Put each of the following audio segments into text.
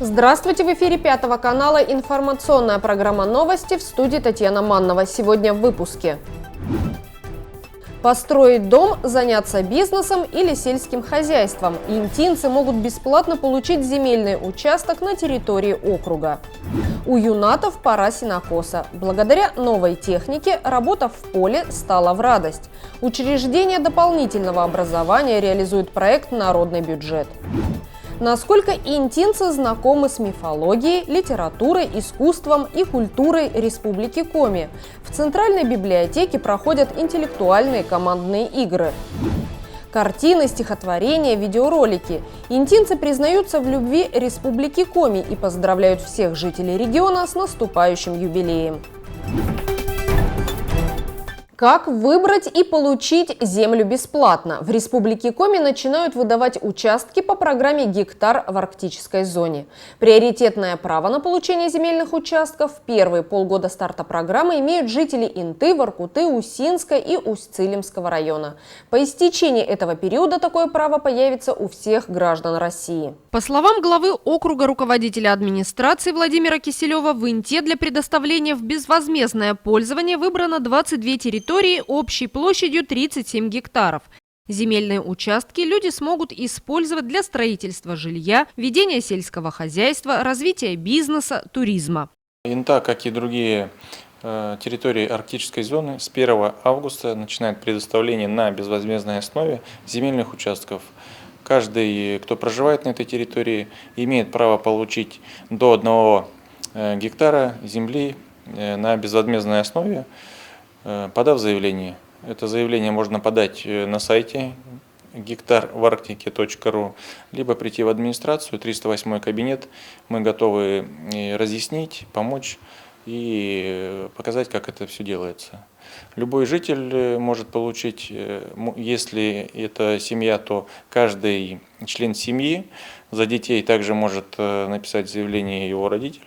Здравствуйте! В эфире Пятого канала информационная программа «Новости», в студии Татьяна Маннова. Сегодня в выпуске. Построить дом, заняться бизнесом или сельским хозяйством. Интинцы могут бесплатно получить земельный участок на территории округа. У юнатов пора сенокоса. Благодаря новой технике работа в поле стала в радость. Учреждение дополнительного образования реализует проект «Народный бюджет». Насколько интинцы знакомы с мифологией, литературой, искусством и культурой Республики Коми? В Центральной библиотеке проходят интеллектуальные командные игры. Картины, стихотворения, видеоролики. Интинцы признаются в любви Республики Коми и поздравляют всех жителей региона с наступающим юбилеем. Как выбрать и получить землю бесплатно? В Республике Коми начинают выдавать участки по программе «Гектар» в арктической зоне. Приоритетное право на получение земельных участков в первые полгода старта программы имеют жители Инты, Воркуты, Усинска и Усть-Цилимского района. По истечении этого периода такое право появится у всех граждан России. По словам главы округа руководителя администрации Владимира Киселева, в Инте для предоставления в безвозмездное пользование выбрано 22 территории общей площадью 37 гектаров. Земельные участки люди смогут использовать для строительства жилья, ведения сельского хозяйства, развития бизнеса, туризма. Инта, как и другие территории арктической зоны, с 1 августа начинает предоставление на безвозмездной основе земельных участков. Каждый, кто проживает на этой территории, имеет право получить до 1 гектара земли на безвозмездной основе, подав заявление. Это заявление можно подать на сайте гектарварктике.ру, либо прийти в администрацию, 308 кабинет. Мы готовы разъяснить, помочь и показать, как это все делается. Любой житель может получить, если это семья, то каждый член семьи. За детей также может написать заявление его родитель.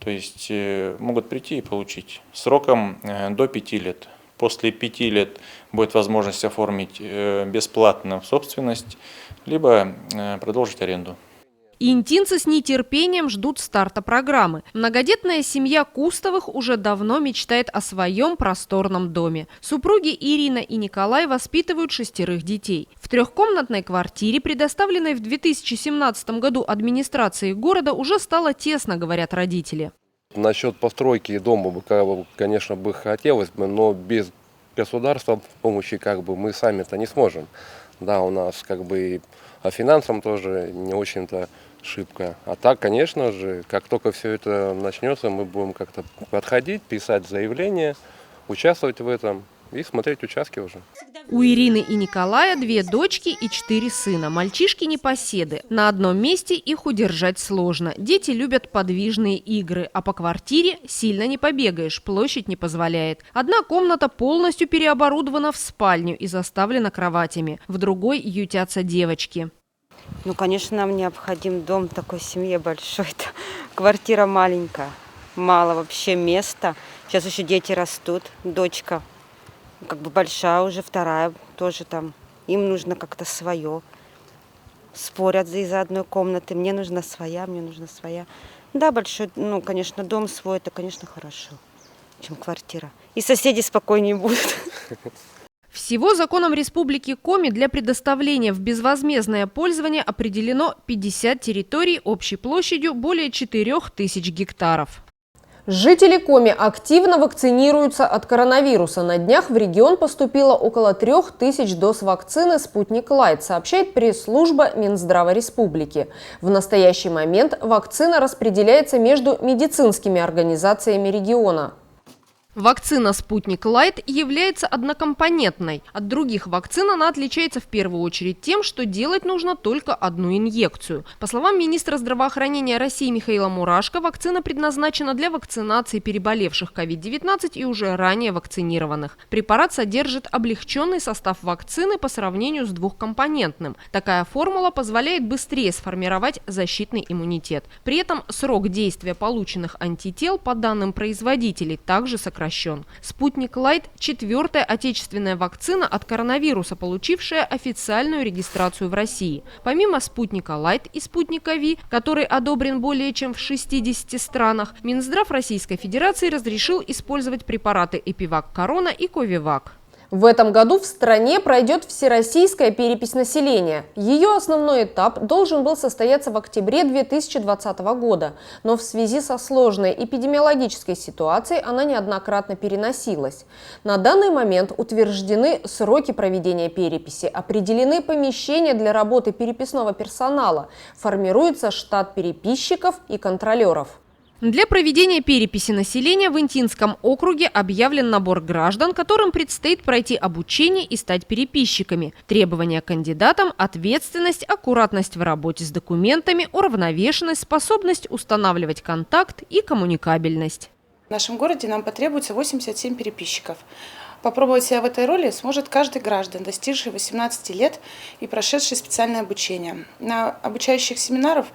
То есть могут прийти и получить сроком до 5 лет. После 5 лет будет возможность оформить бесплатно в собственность, либо продолжить аренду. Интинцы с нетерпением ждут старта программы. Многодетная семья Кустовых уже давно мечтает о своем просторном доме. Супруги Ирина и Николай воспитывают 6 детей. В трехкомнатной квартире, предоставленной в 2017 году администрацией города, уже стало тесно, говорят родители. Насчет постройки дома, конечно, бы хотелось бы, но без государства помощи мы сами-то не сможем. Да, у нас и по финансам тоже не очень-то шибко. А так, конечно же, как только все это начнется, мы будем как-то подходить, писать заявление, участвовать в этом и смотреть участки уже. У Ирины и Николая 2 дочки и 4 сына. Мальчишки непоседы. На одном месте их удержать сложно. Дети любят подвижные игры, а по квартире сильно не побегаешь, площадь не позволяет. Одна комната полностью переоборудована в спальню и заставлена кроватями. В другой ютятся девочки. Конечно, нам необходим дом такой семье большой. Квартира маленькая, мало вообще места. Сейчас еще дети растут, дочка большая уже, вторая тоже там. Им нужно как-то свое. Спорят из-за одной комнаты. Мне нужна своя, мне нужна своя. Да, большой, конечно, дом свой, это, конечно, хорошо, чем квартира. И соседи спокойнее будут. Всего законом Республики Коми для предоставления в безвозмездное пользование определено 50 территорий общей площадью более 4000 гектаров. Жители Коми активно вакцинируются от коронавируса. На днях в регион поступило около 3000 доз вакцины «Спутник Лайт», сообщает пресс-служба Минздрава Республики. В настоящий момент вакцина распределяется между медицинскими организациями региона. Вакцина «Спутник Лайт» является однокомпонентной. От других вакцин она отличается в первую очередь тем, что делать нужно только одну инъекцию. По словам министра здравоохранения России Михаила Мурашко, вакцина предназначена для вакцинации переболевших COVID-19 и уже ранее вакцинированных. Препарат содержит облегченный состав вакцины по сравнению с двухкомпонентным. Такая формула позволяет быстрее сформировать защитный иммунитет. При этом срок действия полученных антител, по данным производителей, также сокращается. прекращен. «Спутник Лайт» – 4-я отечественная вакцина от коронавируса, получившая официальную регистрацию в России. Помимо «Спутника Лайт» и «Спутника Ви», который одобрен более чем в 60 странах, Минздрав Российской Федерации разрешил использовать препараты «Эпивак Корона» и «Ковивак». В этом году в стране пройдет всероссийская перепись населения. Ее основной этап должен был состояться в октябре 2020 года, но в связи со сложной эпидемиологической ситуацией она неоднократно переносилась. На данный момент утверждены сроки проведения переписи, определены помещения для работы переписного персонала, формируется штат переписчиков и контролеров. Для проведения переписи населения в Интинском округе объявлен набор граждан, которым предстоит пройти обучение и стать переписчиками. Требования к кандидатам – ответственность, аккуратность в работе с документами, уравновешенность, способность устанавливать контакт и коммуникабельность. В нашем городе нам потребуется 87 переписчиков. Попробовать себя в этой роли сможет каждый граждан, достигший 18 лет и прошедший специальное обучение. На обучающих семинарах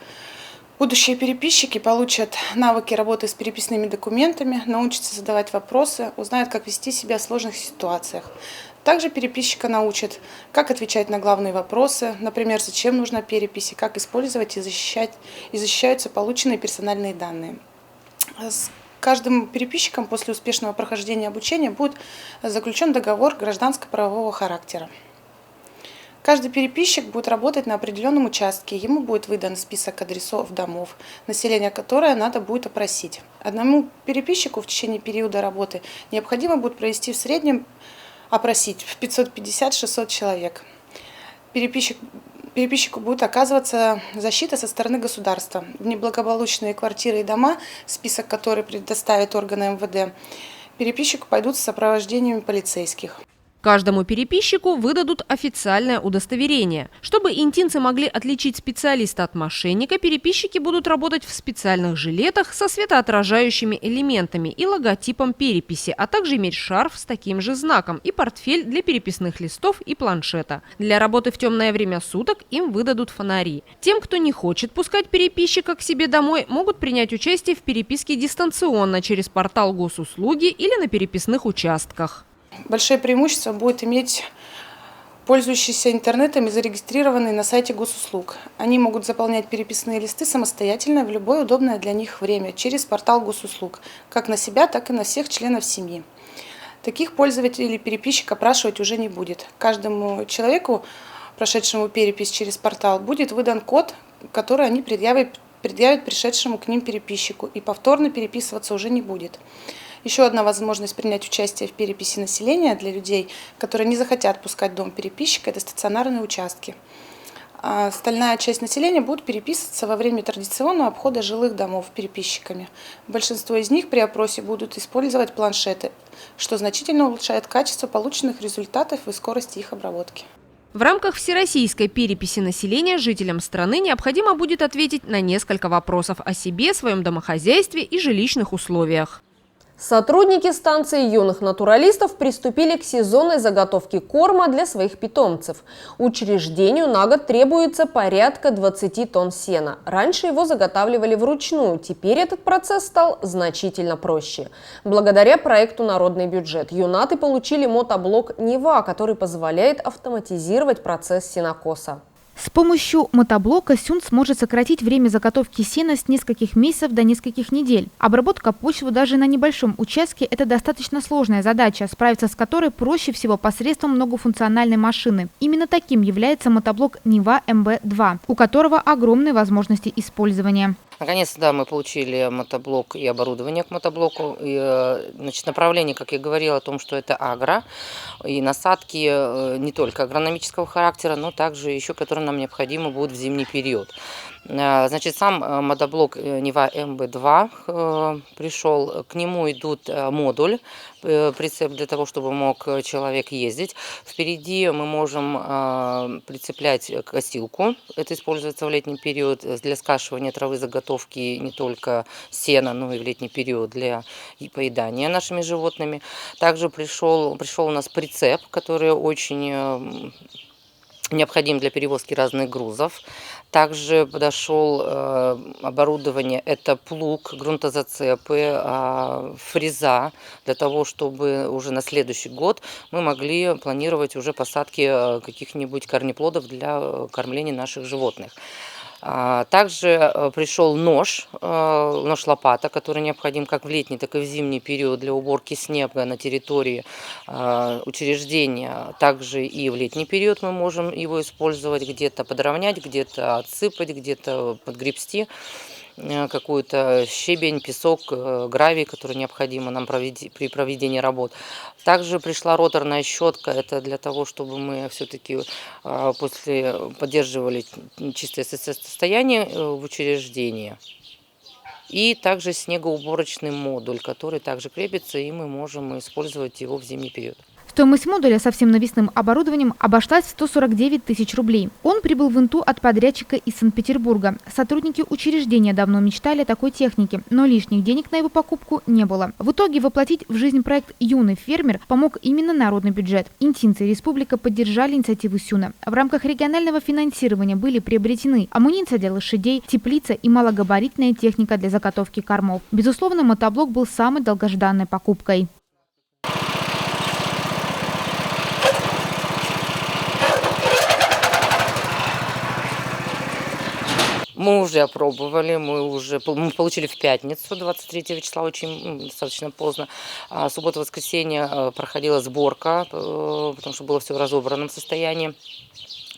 будущие переписчики получат навыки работы с переписными документами, научатся задавать вопросы, узнают, как вести себя в сложных ситуациях. Также переписчика научат, как отвечать на главные вопросы, например, зачем нужна перепись, и как использовать и защищаются полученные персональные данные. С каждым переписчиком после успешного прохождения обучения будет заключен договор гражданско-правового характера. Каждый переписчик будет работать на определенном участке, ему будет выдан список адресов домов, население которое надо будет опросить. Одному переписчику в течение периода работы необходимо будет провести в среднем опросить в 550-600 человек. Переписчику будет оказываться защита со стороны государства. В неблагополучные квартиры и дома, список который предоставит органы МВД, переписчику пойдут с сопровождением полицейских. Каждому переписчику выдадут официальное удостоверение. Чтобы интинцы могли отличить специалиста от мошенника, переписчики будут работать в специальных жилетах со светоотражающими элементами и логотипом переписи, а также иметь шарф с таким же знаком и портфель для переписных листов и планшета. Для работы в темное время суток им выдадут фонари. Тем, кто не хочет пускать переписчика к себе домой, могут принять участие в переписке дистанционно через портал госуслуги или на переписных участках. Большое преимущество будет иметь пользующиеся интернетом и зарегистрированные на сайте госуслуг. Они могут заполнять переписные листы самостоятельно в любое удобное для них время через портал госуслуг, как на себя, так и на всех членов семьи. Таких пользователей переписчик опрашивать уже не будет. Каждому человеку, прошедшему перепись через портал, будет выдан код, который они предъявят пришедшему к ним переписчику, и повторно переписываться уже не будет. Еще одна возможность принять участие в переписи населения для людей, которые не захотят пускать дом переписчика, это стационарные участки. Остальная часть населения будет переписываться во время традиционного обхода жилых домов переписчиками. Большинство из них при опросе будут использовать планшеты, что значительно улучшает качество полученных результатов и скорость их обработки. В рамках всероссийской переписи населения жителям страны необходимо будет ответить на несколько вопросов о себе, своем домохозяйстве и жилищных условиях. Сотрудники станции юных натуралистов приступили к сезонной заготовке корма для своих питомцев. Учреждению на год требуется порядка 20 тонн сена. Раньше его заготавливали вручную, теперь этот процесс стал значительно проще. Благодаря проекту «Народный бюджет» юнаты получили мотоблок «Нева», который позволяет автоматизировать процесс сенокоса. С помощью мотоблока Сюн сможет сократить время заготовки сена с нескольких месяцев до нескольких недель. Обработка почвы даже на небольшом участке – это достаточно сложная задача, справиться с которой проще всего посредством многофункциональной машины. Именно таким является мотоблок Нева МБ-2, у которого огромные возможности использования. Наконец-то, да, мы получили мотоблок и оборудование к мотоблоку. Направление, как я говорила, о том, что это агро. И насадки не только агрономического характера, но также еще, которые нам необходимы будут в зимний период. Сам мотоблок Нева МБ-2 пришел, к нему идут модуль, прицеп для того, чтобы мог человек ездить. Впереди мы можем прицеплять косилку, это используется в летний период для скашивания травы, заготовки не только сена, но и в летний период для поедания нашими животными. Также пришел у нас прицеп, который очень необходим для перевозки разных грузов. Также подошел оборудование, это плуг, грунтозацепы, фреза, для того, чтобы уже на следующий год мы могли планировать уже посадки каких-нибудь корнеплодов для кормления наших животных. Также пришел нож-лопата, который необходим как в летний, так и в зимний период для уборки снега на территории учреждения. Также и в летний период мы можем его использовать, где-то подровнять, где-то отсыпать, где-то подгребсти какой-то щебень, песок, гравий, который необходимо нам при проведении работ. Также пришла роторная щетка, это для того, чтобы мы все-таки поддерживали чистое состояние в учреждении. И также снегоуборочный модуль, который также крепится, и мы можем использовать его в зимний период. Стоимость модуля со всем навесным оборудованием обошлась в 149 тысяч рублей. Он прибыл в Инту от подрядчика из Санкт-Петербурга. Сотрудники учреждения давно мечтали о такой технике, но лишних денег на его покупку не было. В итоге воплотить в жизнь проект «Юный фермер» помог именно народный бюджет. Интинцы и республика поддержали инициативу Сюна. В рамках регионального финансирования были приобретены амуниция для лошадей, теплица и малогабаритная техника для заготовки кормов. Безусловно, мотоблок был самой долгожданной покупкой. Мы уже опробовали, мы получили в пятницу, 23 числа, очень достаточно поздно. Суббота-воскресенье проходила сборка, потому что было все в разобранном состоянии.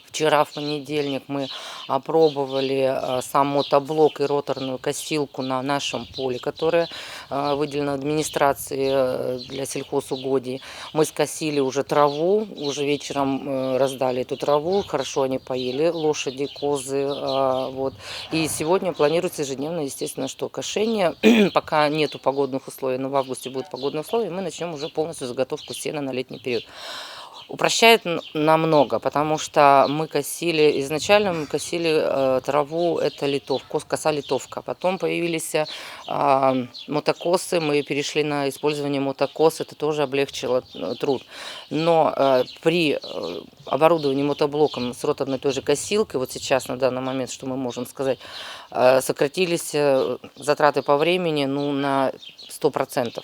Вчера, в понедельник, мы опробовали сам мотоблок и роторную косилку на нашем поле, которое выделено администрации для сельхозугодий. Мы скосили уже траву, уже вечером раздали эту траву, хорошо они поели, лошади, козы. Вот. И сегодня планируется ежедневно, естественно, что кошение, пока нету погодных условий, но в августе будут погодные условия, мы начнем уже полностью заготовку сена на летний период. Упрощает намного, потому что изначально мы косили траву, это литовка, коса-литовка. Потом появились мотокосы, мы перешли на использование мотокос, это тоже облегчило труд. Но при оборудовании мотоблоком с роторной той же косилкой, вот сейчас на данный момент, что мы можем сказать, сократились затраты по времени на 100%.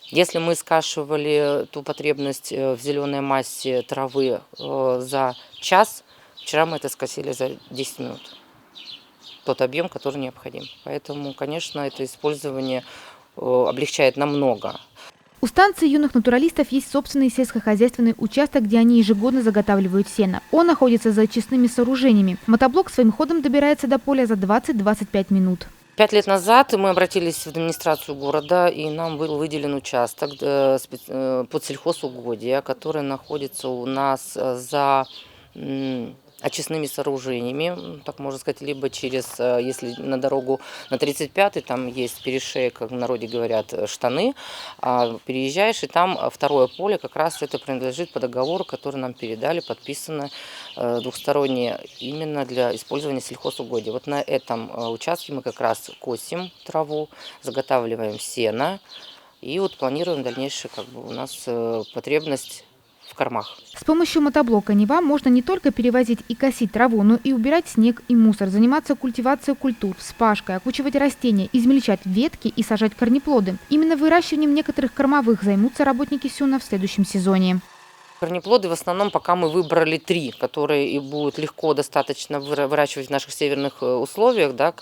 Если мы скашивали ту потребность в зеленой массе травы за час, вчера мы это скосили за 10 минут. Тот объем, который необходим. Поэтому, конечно, это использование облегчает намного. У станции юных натуралистов есть собственный сельскохозяйственный участок, где они ежегодно заготавливают сено. Он находится за очистными сооружениями. Мотоблок своим ходом добирается до поля за 20-25 минут. 5 лет назад мы обратились в администрацию города, и нам был выделен участок под сельхозугодия, который находится у нас за очистными сооружениями, так можно сказать, либо через, если на дорогу на 35-й, там есть перешеек, как в народе говорят, штаны, переезжаешь, и там второе поле, как раз это принадлежит по договору, который нам передали, подписано двухстороннее, именно для использования сельхозугодия. Вот на этом участке мы как раз косим траву, заготавливаем сено, и вот планируем дальнейшую у нас потребность в кормах. С помощью мотоблока Нева можно не только перевозить и косить траву, но и убирать снег и мусор, заниматься культивацией культур, вспашкой, окучивать растения, измельчать ветки и сажать корнеплоды. Именно выращиванием некоторых кормовых займутся работники Сюна в следующем сезоне. Корнеплоды в основном пока мы выбрали 3, которые и будут легко достаточно выращивать в наших северных условиях. Да,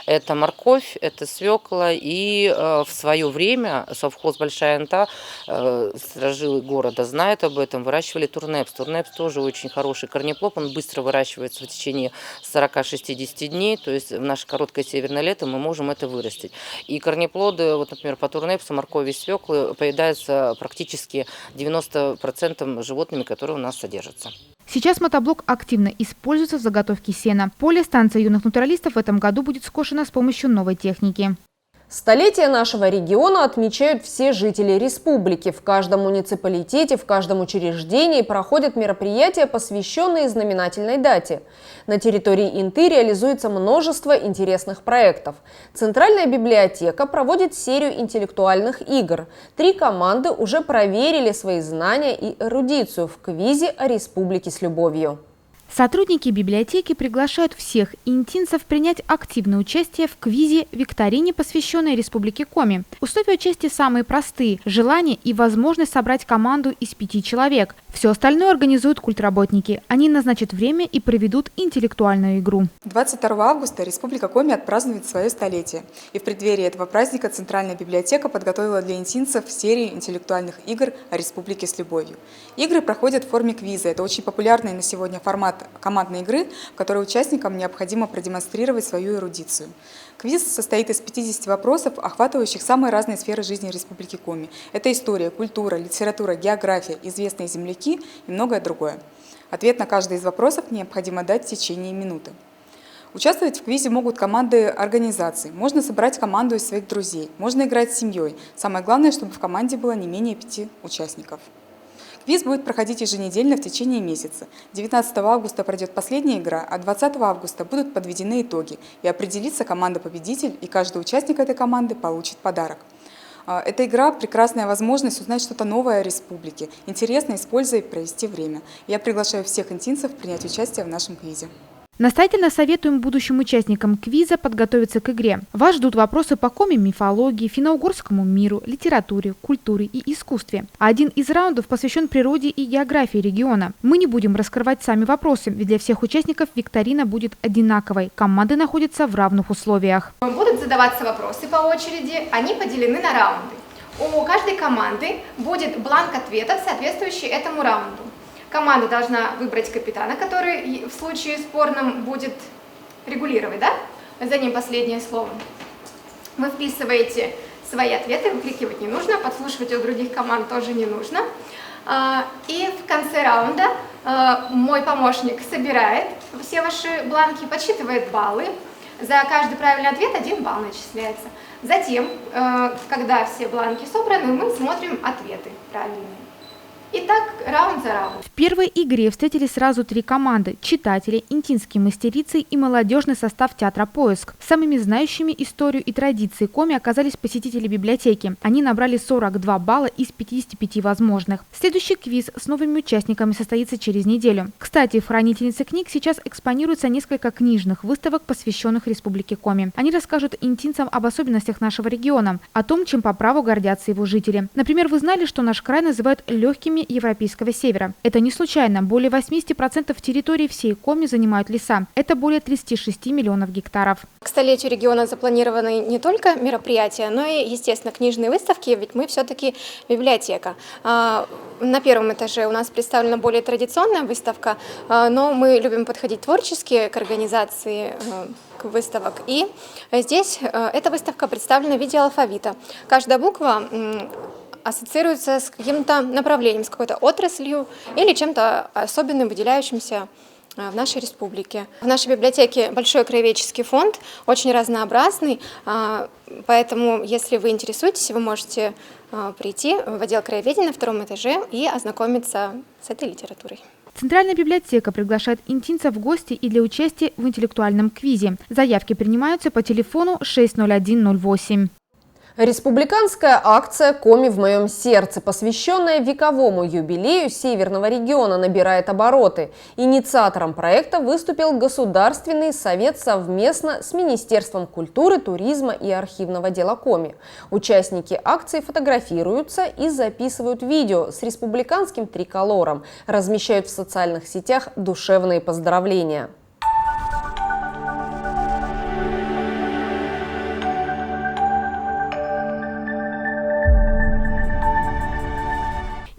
Это морковь, это свекла, и в свое время совхоз «Большая Инта», старожилы города знают об этом, выращивали турнепс. Турнепс тоже очень хороший корнеплод, он быстро выращивается в течение 40-60 дней, то есть в наше короткое северное лето мы можем это вырастить. И корнеплоды, вот, например, по турнепсу, моркови и свеклы поедаются практически 90% животными, которые у нас содержатся. Сейчас мотоблок активно используется в заготовке сена. Поле станции юных натуралистов в этом году будет скошено с помощью новой техники. Столетие нашего региона отмечают все жители республики. В каждом муниципалитете, в каждом учреждении проходят мероприятия, посвященные знаменательной дате. На территории Инты реализуется множество интересных проектов. Центральная библиотека проводит серию интеллектуальных игр. 3 команды уже проверили свои знания и эрудицию в квизе о республике с любовью. Сотрудники библиотеки приглашают всех интинцев принять активное участие в квизе-викторине, посвященной Республике Коми. Условия участия самые простые – желание и возможность собрать команду из 5 человек. Все остальное организуют культработники. Они назначат время и проведут интеллектуальную игру. 22 августа Республика Коми отпразднует свое столетие. И в преддверии этого праздника Центральная библиотека подготовила для интинцев серию интеллектуальных игр о Республике с любовью. Игры проходят в форме квиза. Это очень популярный на сегодня формат командной игры, в которой участникам необходимо продемонстрировать свою эрудицию. Квиз состоит из 50 вопросов, охватывающих самые разные сферы жизни Республики Коми. Это история, культура, литература, география, известные земляки и многое другое. Ответ на каждый из вопросов необходимо дать в течение минуты. Участвовать в квизе могут команды организаций. Можно собрать команду из своих друзей, можно играть с семьей. Самое главное, чтобы в команде было не менее 5 участников. Квиз будет проходить еженедельно в течение месяца. 19 августа пройдет последняя игра, а 20 августа будут подведены итоги и определится команда-победитель, и каждый участник этой команды получит подарок. Эта игра – прекрасная возможность узнать что-то новое о республике, интересно, используя и провести время. Я приглашаю всех интинцев принять участие в нашем квизе. Настоятельно советуем будущим участникам квиза подготовиться к игре. Вас ждут вопросы по коми мифологии, финно-угорскому миру, литературе, культуре и искусстве. А один из раундов посвящен природе и географии региона. Мы не будем раскрывать сами вопросы, ведь для всех участников викторина будет одинаковой. Команды находятся в равных условиях. Будут задаваться вопросы по очереди, они поделены на раунды. У каждой команды будет бланк ответов, соответствующий этому раунду. Команда должна выбрать капитана, который в случае спорном будет регулировать, да? За ним последнее слово. Вы вписываете свои ответы, выкрикивать не нужно, подслушивать у других команд тоже не нужно. И в конце раунда мой помощник собирает все ваши бланки, подсчитывает баллы. За каждый правильный ответ 1 балл начисляется. Затем, когда все бланки собраны, мы смотрим ответы правильные. Итак, раунд за раунд. В первой игре встретились сразу 3 команды – читатели, интинские мастерицы и молодежный состав театра «Поиск». Самыми знающими историю и традиции коми оказались посетители библиотеки. Они набрали 42 балла из 55 возможных. Следующий квиз с новыми участниками состоится через неделю. Кстати, в хранительнице книг сейчас экспонируется несколько книжных выставок, посвященных Республике Коми. Они расскажут интинцам об особенностях нашего региона, о том, чем по праву гордятся его жители. Например, вы знали, что наш край называют легкими европейского севера. Это не случайно. Более 80% территории всей Коми занимают леса. Это более 36 миллионов гектаров. К столетию региона запланированы не только мероприятия, но и, естественно, книжные выставки, ведь мы все-таки библиотека. На первом этаже у нас представлена более традиционная выставка, но мы любим подходить творчески к организации выставок. И здесь эта выставка представлена в виде алфавита. Каждая буква ассоциируется с каким-то направлением, с какой-то отраслью или чем-то особенным, выделяющимся в нашей республике. В нашей библиотеке большой краеведческий фонд, очень разнообразный, поэтому, если вы интересуетесь, вы можете прийти в отдел краеведения на 2-м этаже и ознакомиться с этой литературой. Центральная библиотека приглашает интинцев в гости и для участия в интеллектуальном квизе. Заявки принимаются по телефону 60108. Республиканская акция «Коми в моем сердце», посвященная вековому юбилею Северного региона, набирает обороты. Инициатором проекта выступил Государственный совет совместно с Министерством культуры, туризма и архивного дела Коми. Участники акции фотографируются и записывают видео с республиканским триколором, размещают в социальных сетях душевные поздравления.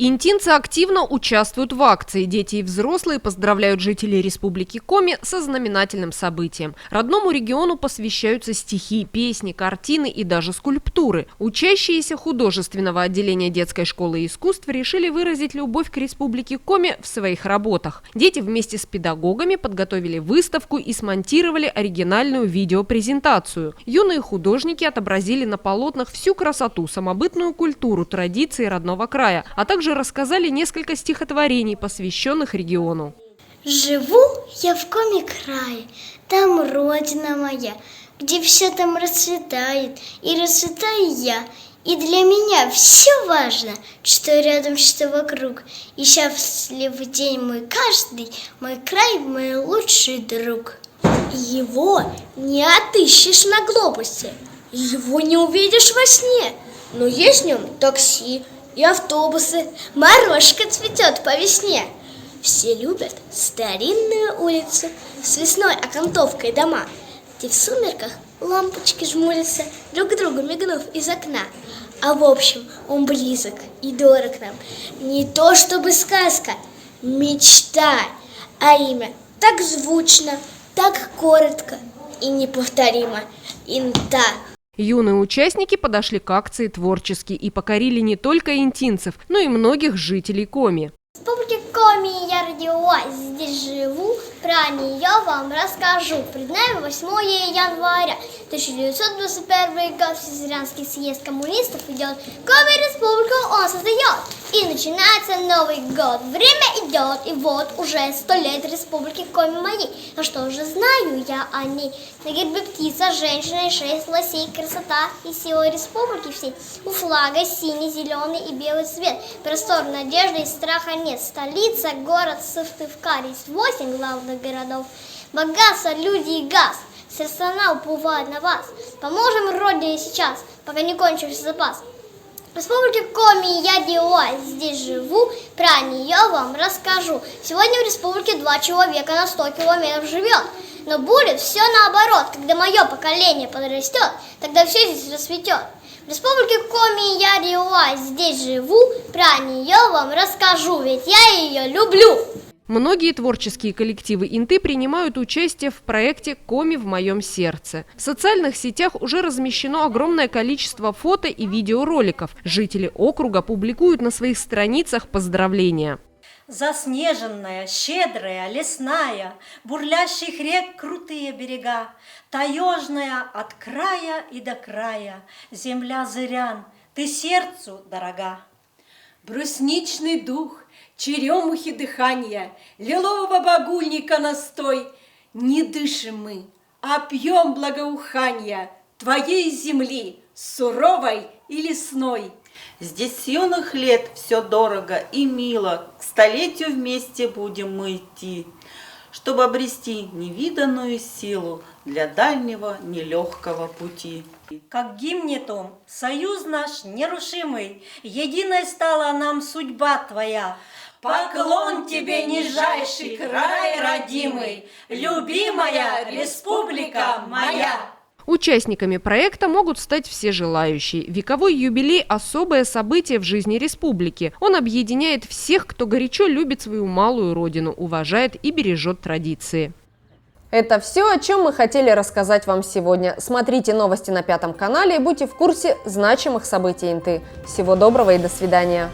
Интинцы активно участвуют в акции. Дети и взрослые поздравляют жителей Республики Коми со знаменательным событием. Родному региону посвящаются стихи, песни, картины и даже скульптуры. Учащиеся художественного отделения детской школы искусств решили выразить любовь к Республике Коми в своих работах. Дети вместе с педагогами подготовили выставку и смонтировали оригинальную видеопрезентацию. Юные художники отобразили на полотнах всю красоту, самобытную культуру, традиции родного края, а также рассказали несколько стихотворений, посвященных региону. Живу я в Коми крае, там родина моя, где все там расцветает, и расцветаю я, И для меня все важно, что рядом, что вокруг. И счастливый день мой каждый, мой край, мой лучший друг. Его не отыщешь на глобусе, его не увидишь во сне. Но есть в нем такси и автобусы, морожка цветет по весне. Все любят старинную улицу с весной окантовкой дома, где в сумерках лампочки жмурятся, друг другу мигнув из окна. А в общем, он близок и дорог нам. Не то чтобы сказка, мечта, а имя так звучно, так коротко и неповторимо. Инта. Юные участники подошли к акции творчески и покорили не только интинцев, но и многих жителей Коми. В республике Коми я родилась, здесь живу, про нее вам расскажу. Пред нами 8 января, 1921 год, Всесоюзский съезд коммунистов идет. Коми республику он создает, и начинается Новый год. Время идет, и вот уже 100 лет республики Коми моей. Но что же знаю я о ней? На гербе птица, женщина и 6 лосей, красота и сила республики всей. У флага синий, зеленый и белый цвет, простор, надежды и страха нет. Столица, город Сыктывкар, есть 8 главных городов. Богатство, люди и газ, вся страна уповает на вас. Поможем родине сейчас, пока не кончился запас. В республике Коми я родилась, здесь живу, про нее вам расскажу. Сегодня в республике 2 человека на 100 километров живет. Но будет все наоборот, когда мое поколение подрастет, тогда все здесь расцветет. В республике Коми я родилась, здесь живу, про нее вам расскажу, ведь я ее люблю. Многие творческие коллективы Инты принимают участие в проекте «Коми в моем сердце». В социальных сетях уже размещено огромное количество фото и видеороликов. Жители округа публикуют на своих страницах поздравления. Заснеженная, щедрая, лесная, бурлящих рек крутые берега, таежная от края и до края, земля зырян, ты сердцу дорога. Брусничный дух, черемухи дыхания, лилового багульника настой. Не дышим мы, а пьем благоуханья твоей земли, суровой и лесной. Здесь с юных лет все дорого и мило, к столетию вместе будем мы идти, чтобы обрести невиданную силу для дальнего нелегкого пути. Как гимне том, союз наш нерушимый, единой стала нам судьба твоя. Поклон тебе, нижайший край родимый, любимая республика моя! Участниками проекта могут стать все желающие. Вековой юбилей – особое событие в жизни республики. Он объединяет всех, кто горячо любит свою малую родину, уважает и бережет традиции. Это все, о чем мы хотели рассказать вам сегодня. Смотрите новости на 5 канале и будьте в курсе значимых событий Инты. Всего доброго и до свидания.